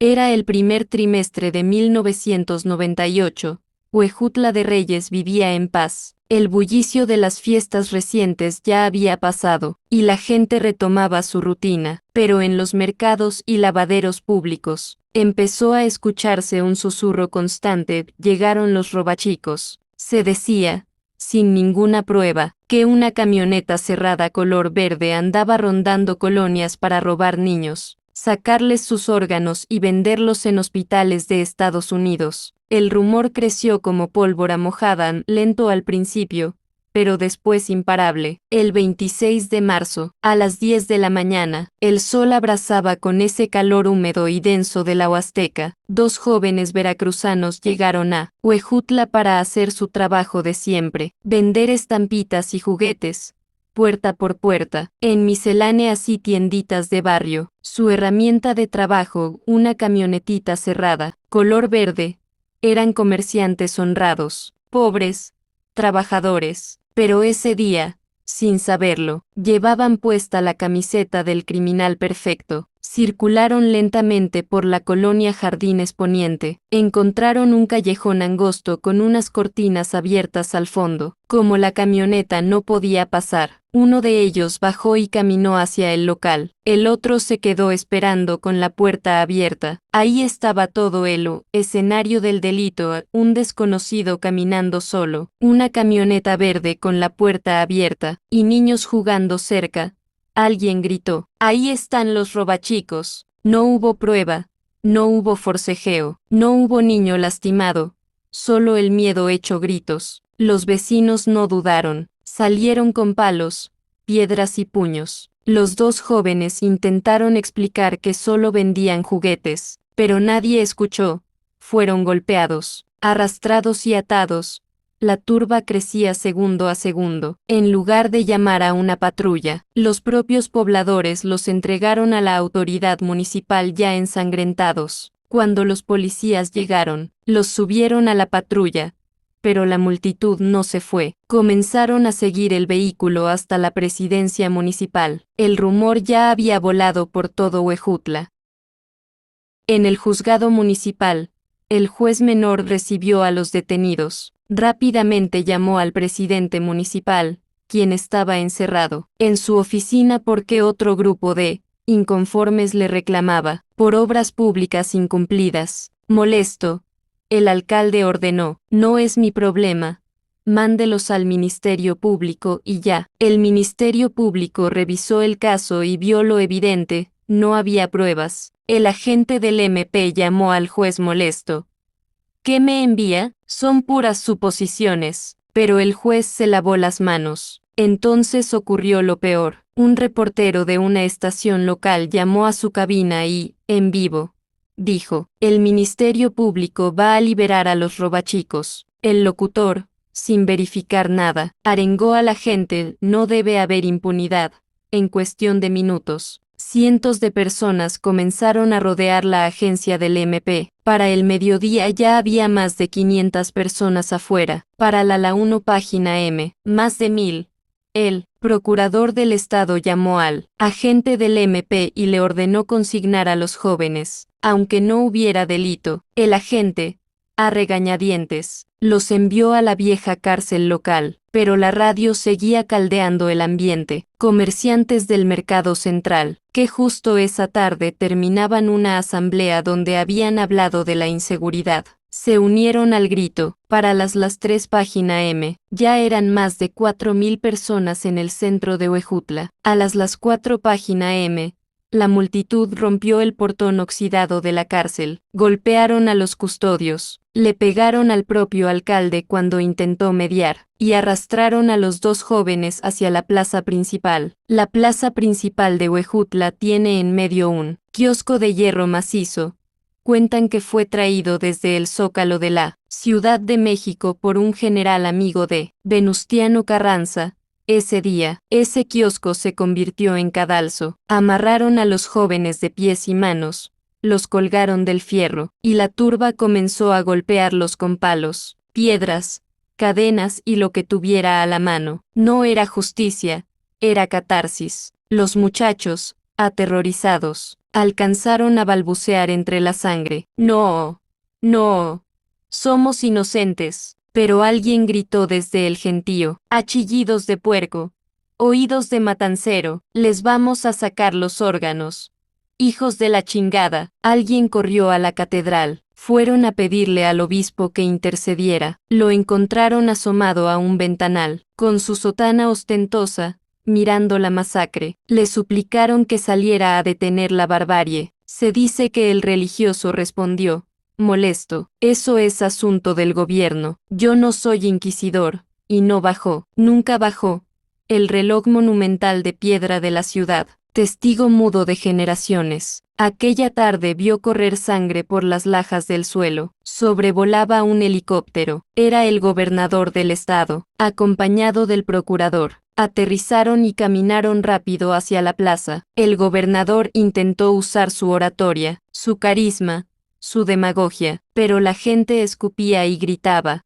Era el primer trimestre de 1998. Huejutla de Reyes vivía en paz. El bullicio de las fiestas recientes ya había pasado, y la gente retomaba su rutina, pero en los mercados y lavaderos públicos, empezó a escucharse un susurro constante: llegaron los robachicos. Se decía, sin ninguna prueba, que una camioneta cerrada color verde andaba rondando colonias para robar niños, sacarles sus órganos y venderlos en hospitales de Estados Unidos. El rumor creció como pólvora mojada, lento al principio, pero después imparable. El 26 de marzo, a las 10 de la mañana, el sol abrasaba con ese calor húmedo y denso de la Huasteca. Dos jóvenes veracruzanos llegaron a Huejutla para hacer su trabajo de siempre: vender estampitas y juguetes, puerta por puerta, en misceláneas y tienditas de barrio. Su herramienta de trabajo, una camionetita cerrada, color verde. Eran comerciantes honrados, pobres, trabajadores, pero ese día, sin saberlo, llevaban puesta la camiseta del criminal perfecto. Circularon lentamente por la colonia Jardines Poniente. Encontraron un callejón angosto con unas cortinas abiertas al fondo. Como la camioneta no podía pasar, uno de ellos bajó y caminó hacia el local. El otro se quedó esperando con la puerta abierta. Ahí estaba todo el escenario del delito: un desconocido caminando solo, una camioneta verde con la puerta abierta, y niños jugando cerca. Alguien gritó: «Ahí están los robachicos». No hubo prueba, no hubo forcejeo, no hubo niño lastimado, solo el miedo hecho gritos. Los vecinos no dudaron, salieron con palos, piedras y puños. Los dos jóvenes intentaron explicar que solo vendían juguetes, pero nadie escuchó. Fueron golpeados, arrastrados y atados. La turba crecía segundo a segundo. En lugar de llamar a una patrulla, los propios pobladores los entregaron a la autoridad municipal ya ensangrentados. Cuando los policías llegaron, los subieron a la patrulla, pero la multitud no se fue. Comenzaron a seguir el vehículo hasta la presidencia municipal. El rumor ya había volado por todo Huejutla. En el juzgado municipal, el juez menor recibió a los detenidos. Rápidamente llamó al presidente municipal, quien estaba encerrado en su oficina porque otro grupo de inconformes le reclamaba por obras públicas incumplidas. Molesto, el alcalde ordenó: «No es mi problema, mándelos al Ministerio Público y ya». El Ministerio Público revisó el caso y vio lo evidente: no había pruebas. El agente del MP llamó al juez molesto: «¿Qué me envía? Son puras suposiciones». Pero el juez se lavó las manos. Entonces ocurrió lo peor. Un reportero de una estación local llamó a su cabina y, en vivo, dijo: «El Ministerio Público va a liberar a los robachicos». El locutor, sin verificar nada, arengó a la gente: «No debe haber impunidad». En cuestión de minutos, cientos de personas comenzaron a rodear la agencia del MP. Para el mediodía ya había más de 500 personas afuera. Para la 1 página M, más de 1000. El procurador del estado llamó al agente del MP y le ordenó consignar a los jóvenes, aunque no hubiera delito. El agente, a regañadientes, los envió a la vieja cárcel local, pero la radio seguía caldeando el ambiente. Comerciantes del mercado central, que justo esa tarde terminaban una asamblea donde habían hablado de la inseguridad, se unieron al grito. Para las 3 página M, ya eran más de 4000 personas en el centro de Huejutla. A las 4 página M, la multitud rompió el portón oxidado de la cárcel, golpearon a los custodios, le pegaron al propio alcalde cuando intentó mediar, y arrastraron a los dos jóvenes hacia la plaza principal. La plaza principal de Huejutla tiene en medio un kiosco de hierro macizo. Cuentan que fue traído desde el Zócalo de la Ciudad de México por un general amigo de Venustiano Carranza. Ese día, ese kiosco se convirtió en cadalso. Amarraron a los jóvenes de pies y manos, los colgaron del fierro, y la turba comenzó a golpearlos con palos, piedras, cadenas y lo que tuviera a la mano. No era justicia, era catarsis. Los muchachos, aterrorizados, alcanzaron a balbucear entre la sangre. No, no, somos inocentes. Pero alguien gritó desde el gentío, a chillidos de puerco, oídos de matancero, les vamos a sacar los órganos. Hijos de la chingada, alguien corrió a la catedral. Fueron a pedirle al obispo que intercediera. Lo encontraron asomado a un ventanal, con su sotana ostentosa, mirando la masacre. Le suplicaron que saliera a detener la barbarie. Se dice que el religioso respondió, molesto, eso es asunto del gobierno. Yo no soy inquisidor. Y no bajó, nunca bajó. El reloj monumental de piedra de la ciudad, testigo mudo de generaciones. Aquella tarde vio correr sangre por las lajas del suelo. Sobrevolaba un helicóptero. Era el gobernador del estado, acompañado del procurador. Aterrizaron y caminaron rápido hacia la plaza. El gobernador intentó usar su oratoria, su carisma, su demagogia, pero la gente escupía y gritaba.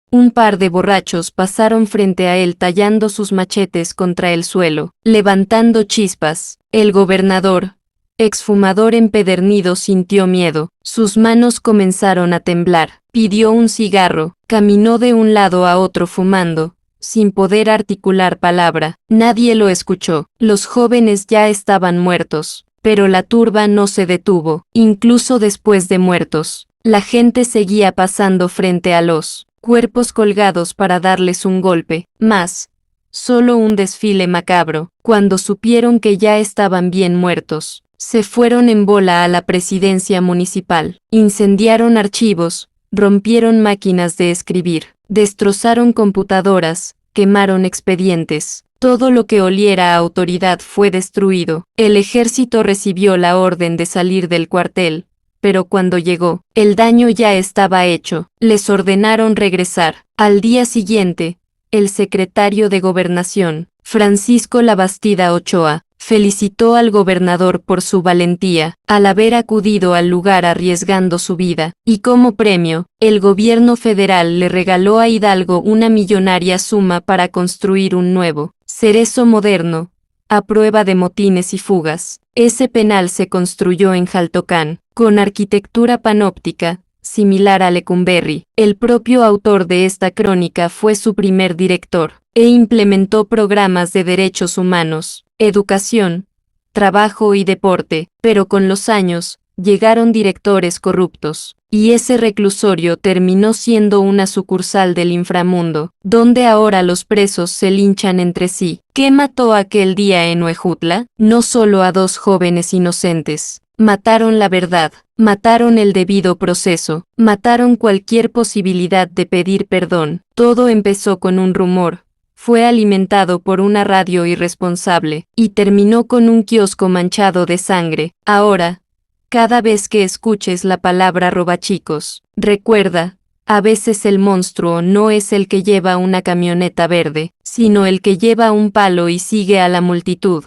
Un par de borrachos pasaron frente a él tallando sus machetes contra el suelo, levantando chispas. El gobernador, exfumador empedernido, sintió miedo. Sus manos comenzaron a temblar. Pidió un cigarro, caminó de un lado a otro fumando, sin poder articular palabra. Nadie lo escuchó. Los jóvenes ya estaban muertos, pero la turba no se detuvo. Incluso después de muertos, la gente seguía pasando frente a los cuerpos colgados para darles un golpe más. Solo un desfile macabro. Cuando supieron que ya estaban bien muertos, se fueron en bola a la presidencia municipal. Incendiaron archivos, rompieron máquinas de escribir, destrozaron computadoras, quemaron expedientes. Todo lo que oliera a autoridad fue destruido. El ejército recibió la orden de salir del cuartel, pero cuando llegó, el daño ya estaba hecho. Les ordenaron regresar. Al día siguiente, el secretario de Gobernación, Francisco Labastida Ochoa, felicitó al gobernador por su valentía, al haber acudido al lugar arriesgando su vida, y como premio, el gobierno federal le regaló a Hidalgo una millonaria suma para construir un nuevo cerezo moderno, a prueba de motines y fugas. Ese penal se construyó en Jaltocán, con arquitectura panóptica, similar a Lecumberri. El propio autor de esta crónica fue su primer director, e implementó programas de derechos humanos, educación, trabajo y deporte, pero con los años, llegaron directores corruptos, y ese reclusorio terminó siendo una sucursal del inframundo, donde ahora los presos se linchan entre sí. ¿Qué mató aquel día en Huejutla? No solo a dos jóvenes inocentes. Mataron la verdad, mataron el debido proceso, mataron cualquier posibilidad de pedir perdón. Todo empezó con un rumor, fue alimentado por una radio irresponsable, y terminó con un kiosco manchado de sangre. Ahora, cada vez que escuches la palabra robachicos, recuerda, a veces el monstruo no es el que lleva una camioneta verde, sino el que lleva un palo y sigue a la multitud.